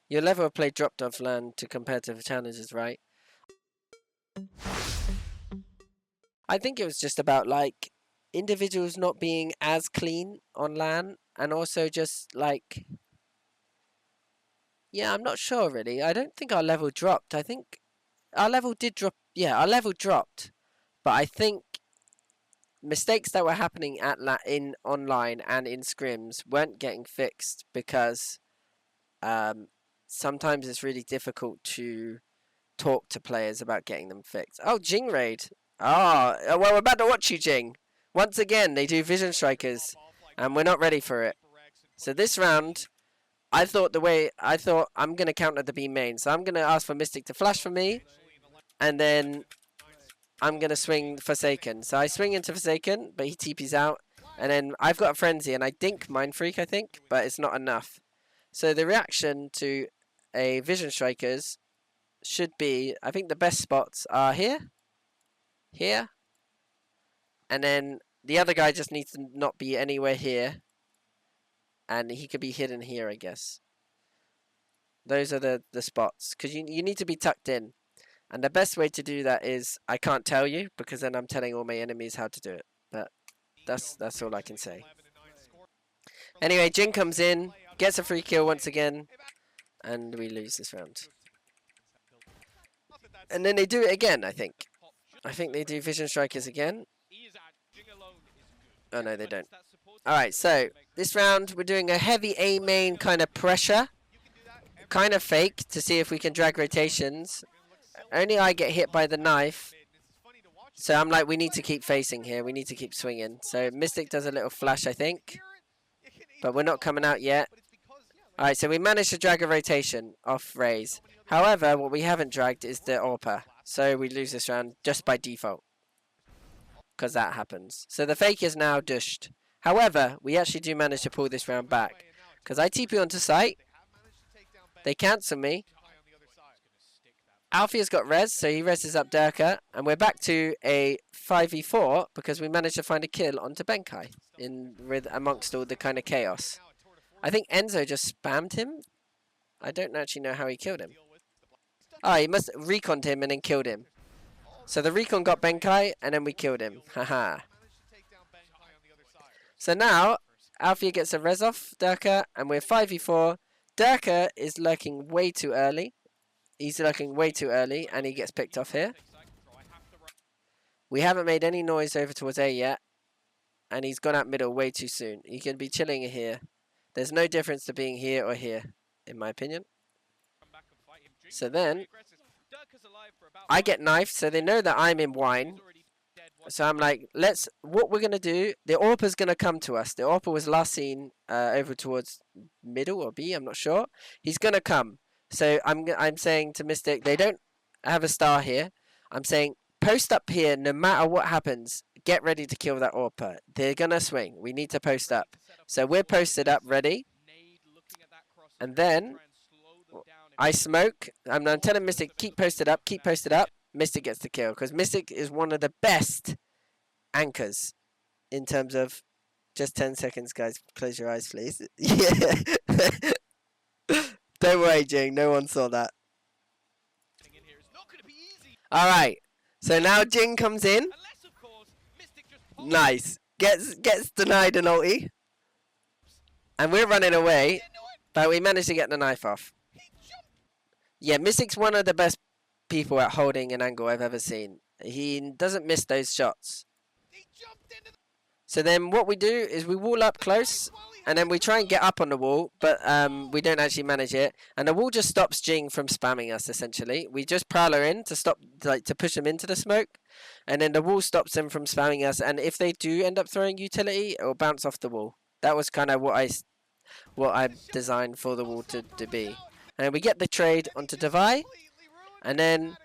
Your level of play dropped off LAN to competitive challenges, right? I think it was just about like individuals not being as clean on LAN, and also just like, yeah, I'm not sure really. I don't think our level dropped. I think our level did drop. Yeah, our level dropped, but I think mistakes that were happening at in online and in scrims weren't getting fixed because sometimes it's really difficult to talk to players about getting them fixed. Oh, Jinggg raid. Oh, well, we're about to watch you, Jinggg. Once again, they do vision strikers, and we're not ready for it. So this round, I thought I'm going to counter the B main. So I'm going to ask for Mystic to flash for me, and then I'm going to swing Forsaken. So I swing into Forsaken, but he TP's out. And then I've got a Frenzy, and I dink Mind Freak, I think, but it's not enough. So the reaction to a Vision Strikers should be, I think the best spots are here, here, and then the other guy just needs to not be anywhere here, and he could be hidden here, I guess. Those are the spots, because you need to be tucked in. And the best way to do that is, I can't tell you, because then I'm telling all my enemies how to do it. But that's all I can say. Anyway, Jinggg comes in, gets a free kill once again, and we lose this round. And then they do it again, I think. I think they do Vision Strikers again. Oh no, they don't. Alright, so this round we're doing a heavy A main kind of pressure. Kind of fake to see if we can drag rotations. Only I get hit by the knife. So I'm like, we need to keep facing here. We need to keep swinging. So Mystic does a little flash, I think. But we're not coming out yet. Alright, so we managed to drag a rotation off Raze. However, what we haven't dragged is the AWPer. So we lose this round just by default. Because that happens. So the fake is now dushed. However, we actually do manage to pull this round back. Because I TP onto site. They cancel me. Alfie's got res, so he reses up Durka. And we're back to a 5v4 because we managed to find a kill onto Benkai amongst all the kind of chaos. I think Enzo just spammed him. I don't actually know how he killed him. Oh, he must have reconned him and then killed him. So the recon got Benkai and then we killed him. Haha. So now, Alfie gets a res off Durka and we're 5v4. Durka is lurking way too early. He's lurking way too early and he gets picked off here. We haven't made any noise over towards A yet. And he's gone out middle way too soon. He can be chilling here. There's no difference to being here or here, in my opinion. So then, I get knifed, so they know that I'm in wine. So I'm like, what we're going to do, the AWPer's going to come to us. The AWPer was last seen over towards middle or B, I'm not sure. He's going to come. So I'm saying to Mystic, they don't have a star here. I'm saying, post up here, no matter what happens, get ready to kill that AWPer. They're going to swing. We need to post up. So we're posted up, ready. And then I smoke. I'm telling Mystic, keep posted up, keep posted up. Mystic gets the kill. Because Mystic is one of the best anchors in terms of... Just 10 seconds, guys. Close your eyes, please. Yeah. Don't worry, Jinggg. No one saw that. Alright. So now Jinggg comes in. Nice. Gets denied an ulti. And we're running away. But we managed to get the knife off. Yeah, Mystic's one of the best people at holding an angle I've ever seen. He doesn't miss those shots. So then what we do is we wall up close. And then we try and get up on the wall. But we don't actually manage it. And the wall just stops Jinggg from spamming us, essentially. We just prowler in to stop, to push him into the smoke. And then the wall stops them from spamming us. And if they do end up throwing utility, it will bounce off the wall. That was kind of what I designed for the wall to be. And we get the trade onto Devi. And then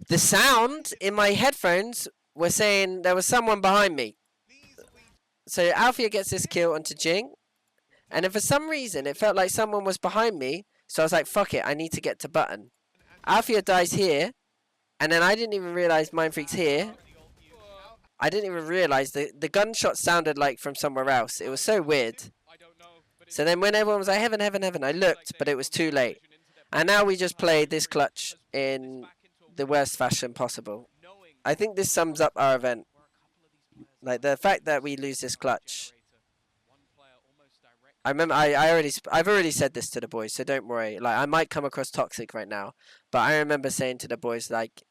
the sound in my headphones were saying there was someone behind me. So Alfia gets this kill onto Jinggg. And then for some reason, it felt like someone was behind me. So I was like, fuck it, I need to get to button. Alfia dies here. And then I didn't even realize Mind Freak's here. I didn't even realize the gunshot sounded like from somewhere else. It was so weird. So then when everyone was like, heaven, heaven, heaven, I looked, but it was too late. And now we just played this clutch in the worst fashion possible. I think this sums up our event. Like, the fact that we lose this clutch. I remember I've already said this to the boys, so don't worry. Like, I might come across toxic right now, but I remember saying to the boys, like,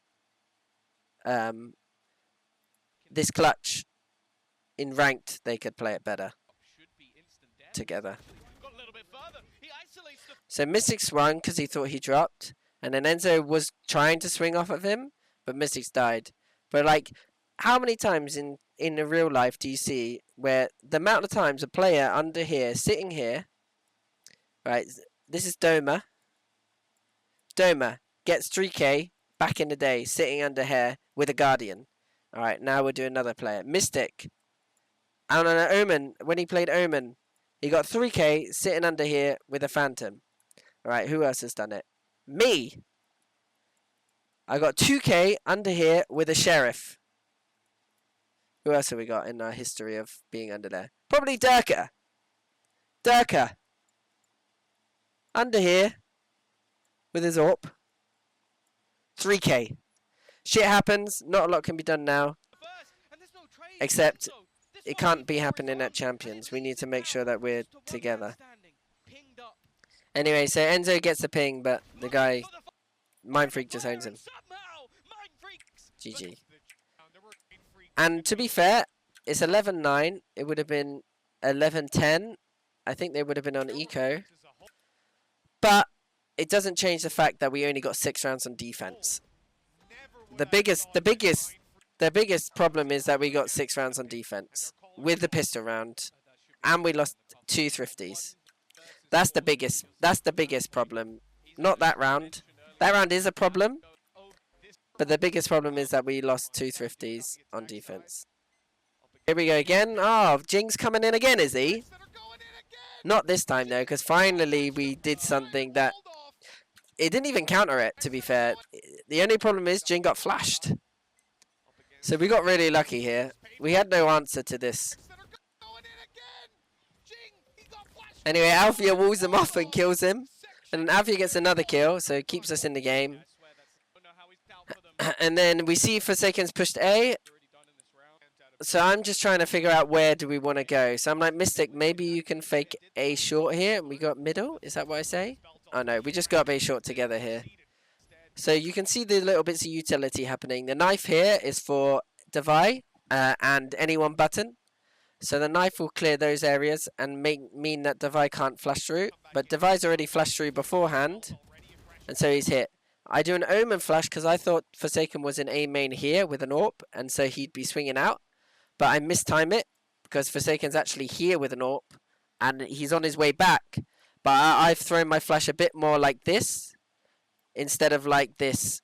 this clutch in ranked, they could play it better together. So Mystic swung because he thought he dropped, and then Enzo was trying to swing off of him, but Mystic's died. But like, how many times in the real life do you see where the amount of times a player under here, sitting here, right, this is Doma. Doma gets 3k back in the day, sitting under here with a Guardian. Alright, now we'll do another player. Mystic. And on Omen, when he played Omen, he got 3k sitting under here with a Phantom. Alright, who else has done it? Me! I got 2k under here with a Sheriff. Who else have we got in our history of being under there? Probably Durka. Durka. Under here with his AWP. 3k. Shit happens. Not a lot can be done now. Except it can't be happening at Champions. We need to make sure that we're together. Anyway, so Enzo gets the ping, but the guy, Mindfreak, just owns him. GG. And to be fair, it's 11-9. It would have been 11-10. I think they would have been on eco. But it doesn't change the fact that we only got 6 rounds on defense. The biggest problem is that we got 6 rounds on defense with the pistol round, and we lost 2 thrifties. That's the biggest problem. Not that round. That round is a problem, but the biggest problem is that we lost 2 thrifties on defense. Here we go again. Oh, Jingg's coming in again, is he? Not this time though, because finally we did something that it didn't even counter it, to be fair. The only problem is Jinggg got flashed. So we got really lucky here. We had no answer to this. Anyway, Alfia walls him off and kills him. And then Alfia gets another kill, so it keeps us in the game. And then we see Forsaken's pushed A. So I'm just trying to figure out where do we want to go. So I'm like, Mystic, maybe you can fake A short here. And we got middle. Is that what I say? Oh no, we just got up A short together here. So you can see the little bits of utility happening. The knife here is for Devi and any one button. So the knife will clear those areas and mean that Devi can't flash through. But Devi's already flashed through beforehand. And so he's hit. I do an Omen flash because I thought Forsaken was in A main here with an AWP. And so he'd be swinging out. But I mistime it because Forsaken's actually here with an AWP. And he's on his way back. But I've thrown my flash a bit more like this instead of like this.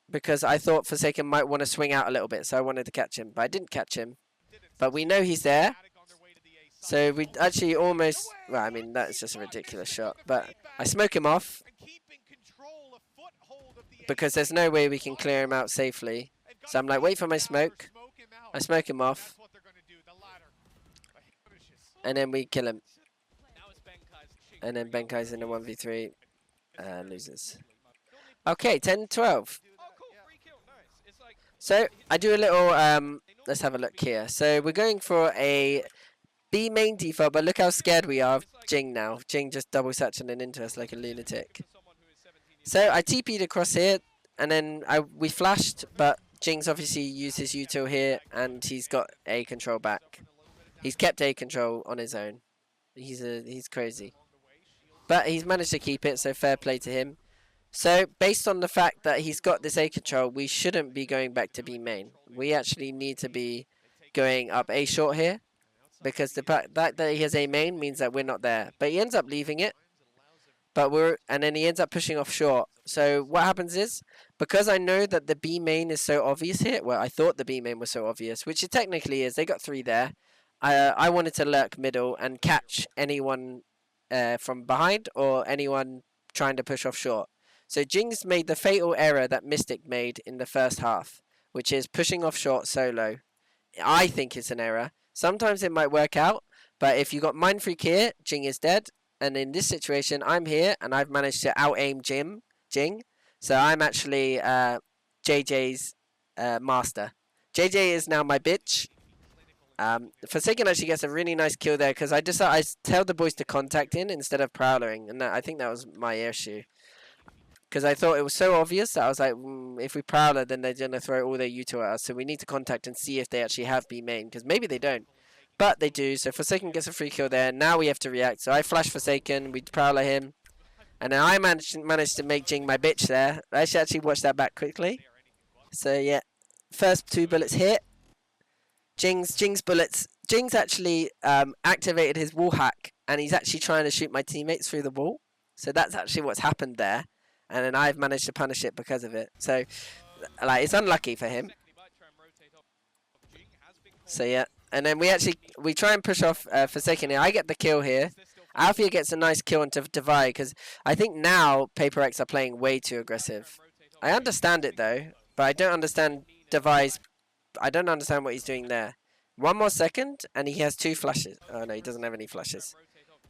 Because I thought Forsaken might want to swing out a little bit. So I wanted to catch him. But I didn't catch him. But we know he's there. So we actually almost... Well, I mean, that's just a ridiculous shot. But I smoke him off. Because there's no way we can clear him out safely. So I'm like, wait for my smoke. I smoke him off. And then we kill him. And then Benkai's in a 1v3. Loses. Okay, 10-12. So I do a little... let's have a look here. So we're going for a B main default, but look how scared we are of Jinggg now. Jinggg just double satching into us like a lunatic. So I TP'd across here, and then we flashed, but Jingg's obviously used his util here, and he's got A control back. He's kept A control on his own. He's crazy. But he's managed to keep it, so fair play to him. So, based on the fact that he's got this A control, we shouldn't be going back to B main. We actually need to be going up A short here. Because the fact that he has A main means that we're not there. But he ends up leaving it. And then he ends up pushing off short. So, what happens is, because I know that the B main is so obvious here. Well, I thought the B main was so obvious, which it technically is. They got 3 there. I wanted to lurk middle and catch anyone from behind or anyone trying to push off short. So Jingg's made the fatal error that Mystic made in the first half, which is pushing off short solo. I think it's an error. Sometimes it might work out, But if you got Mind Freak here, Jinggg is dead. And in this situation, I'm here, and I've managed to out-aim Jinggg. So I'm actually JJ's master. JJ is now my bitch. Forsaken actually gets a really nice kill there, because I tell the boys to contact in instead of prowling. And I think that was my issue. Because I thought it was so obvious that I was like, if we prowler, then they're going to throw all their U2 at us. So we need to contact and see if they actually have B main. Because maybe they don't. But they do. So Forsaken gets a free kill there. Now we have to react. So I flash Forsaken. We prowler him. And then I managed to make Jinggg my bitch there. I should actually watch that back quickly. So yeah. First 2 bullets hit. Jingg's bullets. Jingg's actually activated his wall hack. And he's actually trying to shoot my teammates through the wall. So that's actually what's happened there. And then I've managed to punish it because of it. So, like, it's unlucky for him. So, yeah. And then we try and push off Forsaken here. I get the kill here. Alfia gets a nice kill onto Divide, because I think now PRX are playing way too aggressive. I understand it, though. But I don't understand Divide's... I don't understand what he's doing there. 1 more second, and he has 2 flashes. Oh, no, he doesn't have any flashes.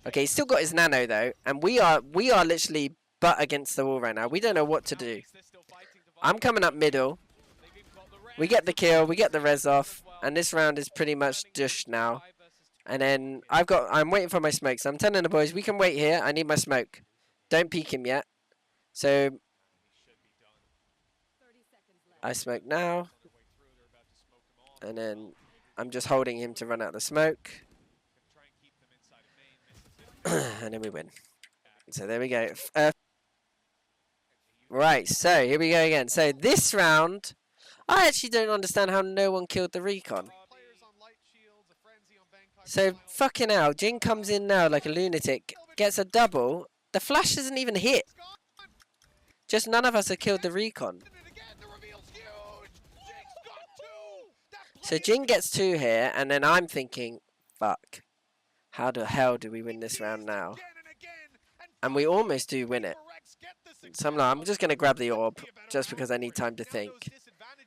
Okay, he's still got his nano, though. And we are literally... butt against the wall right now. We don't know what to do. I'm coming up middle. We get the kill. We get the res off. And this round is pretty much dushed now. And then I'm waiting for my smoke. So I'm telling the boys, we can wait here. I need my smoke. Don't peek him yet. So I smoke now. And then I'm just holding him to run out the smoke. And then we win. So there we go. Right, so here we go again. So this round, I actually don't understand how no one killed the recon. So fucking hell, Jinggg comes in now like a lunatic, gets a double. The flash doesn't even hit. Just none of us have killed the recon. So Jinggg gets 2 here, and then I'm thinking, fuck. How the hell do we win this round now? And we almost do win it. So I'm just going to grab the orb, just because I need time to think.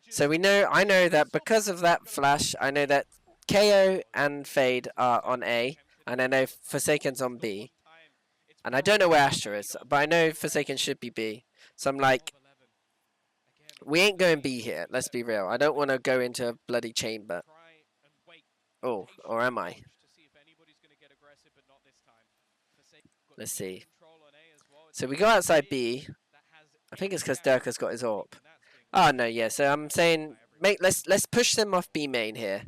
So I know that because of that flash, I know that KO and Fade are on A, and I know Forsaken's on B. And I don't know where Astra is, but I know Forsaken should be B. So I'm like, we ain't going B here, let's be real. I don't want to go into a bloody chamber. Oh, or am I? Let's see. So we go outside B. I think it's because Durka's got his AWP. Oh no, yeah. So I'm saying, mate, let's push them off B main here.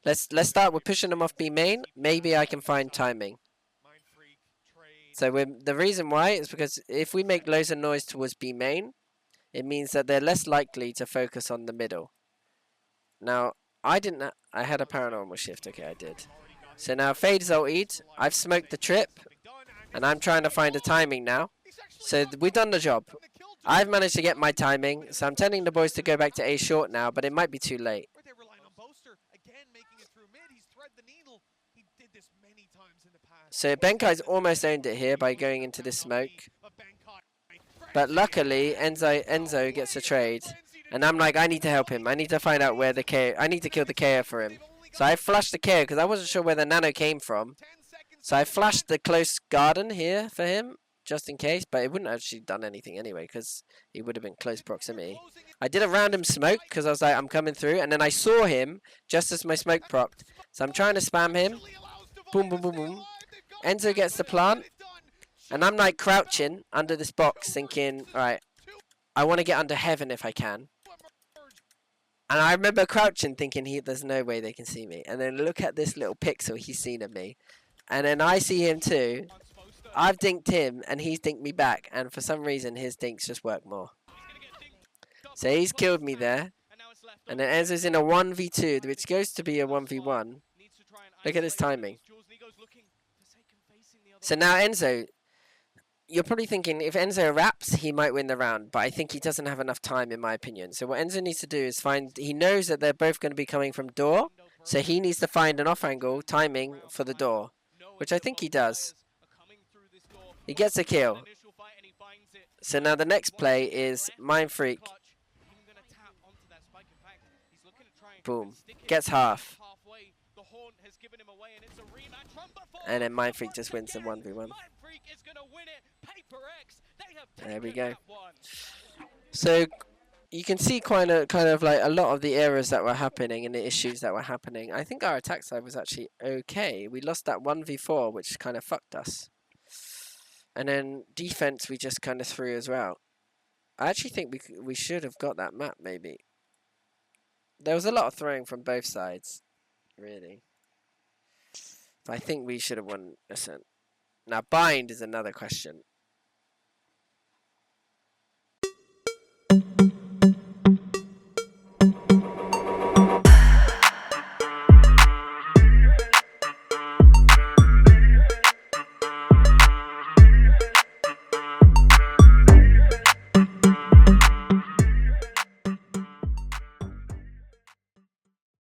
Let's start with pushing them off B main. Maybe I can find timing. So the reason why is because if we make loads of noise towards B main, it means that they're less likely to focus on the middle. Now I had a paranormal shift. Okay, I did. So now Fade's ulted. I've smoked the trip. And I'm trying to find a timing now. So we've done the job. I've managed to get my timing. So I'm telling the boys to go back to A short now, but it might be too late. So Benkai's almost owned it here by going into this smoke. But luckily, Enzo gets a trade. And I'm like, I need to help him. I need to find out where the KO... I need to kill the KO for him. So I flashed the KO because I wasn't sure where the nano came from. So I flashed the close garden here for him, just in case. But it wouldn't have actually done anything anyway, because he would have been close proximity. I did a random smoke, because I was like, I'm coming through. And then I saw him, just as my smoke procced. So I'm trying to spam him. Boom, boom, boom, boom. Enzo gets the plant. And I'm like crouching under this box, thinking, alright, I want to get under heaven if I can. And I remember crouching, thinking, there's no way they can see me. And then look at this little pixel he's seen of me. And then I see him too. I've dinked him, and he's dinked me back. And for some reason, his dinks just work more. So he's killed me there. And then Enzo's in a 1v2, which goes to be a 1v1. Look at this timing. So now Enzo, you're probably thinking, if Enzo wraps, he might win the round. But I think he doesn't have enough time, in my opinion. So what Enzo needs to do is he knows that they're both going to be coming from door. So he needs to find an off-angle timing for the door. Which I think he does. He gets a kill. So now the next play is Mind Freak. Boom. Gets half. And then Mindfreak just wins the 1v1. There we go. So you can see kind of like a lot of the errors that were happening and the issues that were happening. I think our attack side was actually okay. We lost that 1v4, which kind of fucked us. And then defense we just kind of threw as well. I actually think we should have got that map maybe. There was a lot of throwing from both sides, really. But I think we should have won ascent. Now bind is another question.